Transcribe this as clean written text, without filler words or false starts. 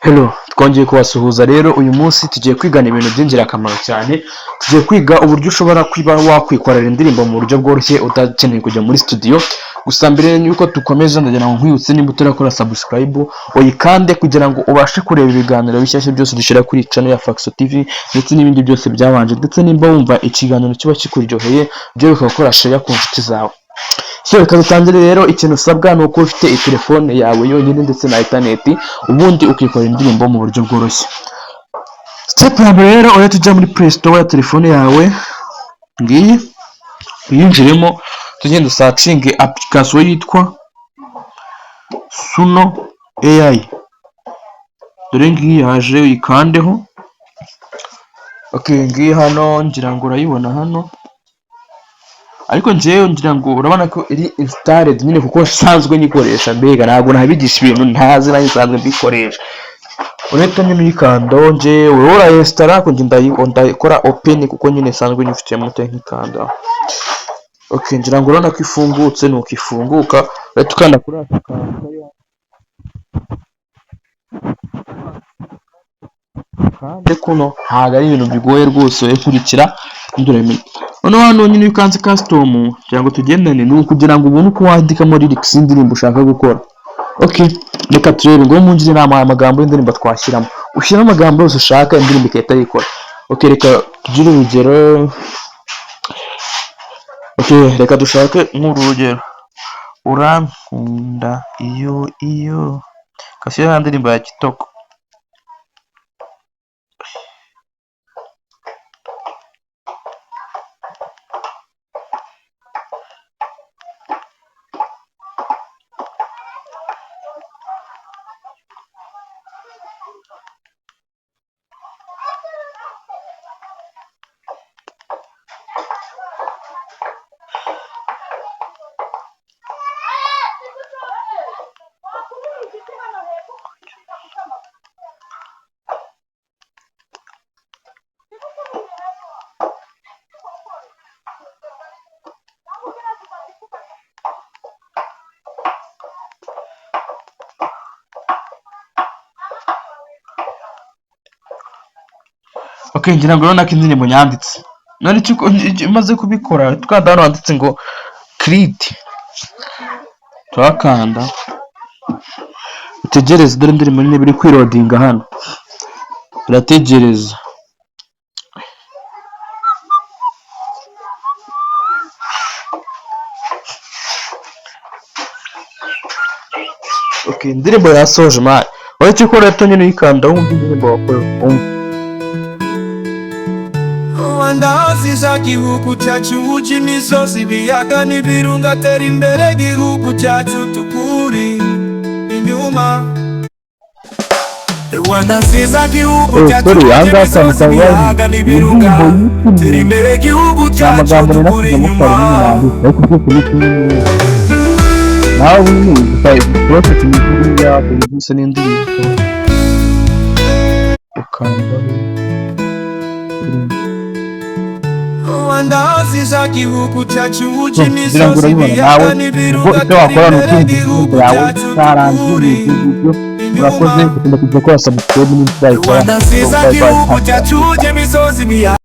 Hello, twongeye kubasuhuza rero uyu munsi tugiye kwigana ibintu by'ingirakamaro cyane. Tugiye kwiga uburyo ushobora kwiba wakwikorera indirimbo mu buryo bworoshye udakeneye kujya muri studio. Gusa mbere yuko dukomeza ndagira ngo nkwibutse nimba utarakora subscribe uyikande kugira ngo ubashe kureba ibiganiro bishyashya byose dushyira kuri channel ya Faxo TV ndetse n'ibindi byose byabanje, ndetse nimba wumva ikiganiro kiba kikuryoheye byo bikakora share ku nshuti zawe. Reka dutangire rero. Ikintu usabwa ni uko ufite telefone yawe yonyine ndetse na internet, ubundi ukikorera indirimbo mu buryo bworoshye. Step ya mbere rero, urahita ujya muri Play Store ya telefone yawe, ngiyi uyinjiremo, tugenda usacinge application yitwa Suno AI. Dore ngiyi yaje, uyikandeho. Ngiyi hano ngira ngo urayibona hano, ariko njyewe ngira ngo urabona ko iri installed nyine kuko nsanzwe nyikoresha, mbega ntabwo nabigisha ibintu ntazi nanjye nsanzwe mbikoresha. Uretse nyine uyikanda, njyewe urayinstalla ko ndayikora open kuko nyine nsanzwe nyifitiye moto nkikanda. Ngira ngo urabona ko ifungutse, nuko ifunguka urahita ukanda kuri aka kantu kandi kuno ntabwo ari ibintu bigoye rwose, ukurikira nduremeye. Noneho hano nyine iyo ukanze custom kugira ngo tugendane, ni ukugira ngo ubone uko wandikamo lyrics y'indirimbo ushaka gukora. Reka turebe ngo mungire inama amagambo y'indirimbo twashyiramo. Ushyiramo amagambo yose ushaka, indirimbo ikahita yikora. Reka tugire urugero. Reka dushake nk'urugero, urankunda iyo kashyira indirimbo ya Kitoko. Ngira ngo urabona ko indirimbo nyanditse. None maze kubikora tukanda hano handitse ngo create, turakanda utegereze. Dore indirimbo nyine biri kwirodinga hano, urategereza. Indirimbo yasoje mari, uretse ko rero nyine uyikanda wumva indirimbo wakoze. Ndazi za gihugu cyacu uca imisozi, ibiyaga n'ibirunga, tera imbere igihugu cyacu tukuri inyuma. Rwanda nziza gihugu cyacu uca imisozi, ibiyaga n'ibirunga, tera imbere igihugu cyacu tukuri inyuma. Nawe ni process n'indi ya serivisi n'indirimbo ukanda Ndazi za gihugu cyacu uca imisozi, ibiyaga n'ibirunga, tera imbere igihugu cyacu tukuri urakoze. Kugenda kujya kwa subscribe n'inshyi. Rwanda nziza gihugu cyacu uca imisozi, ibiyaga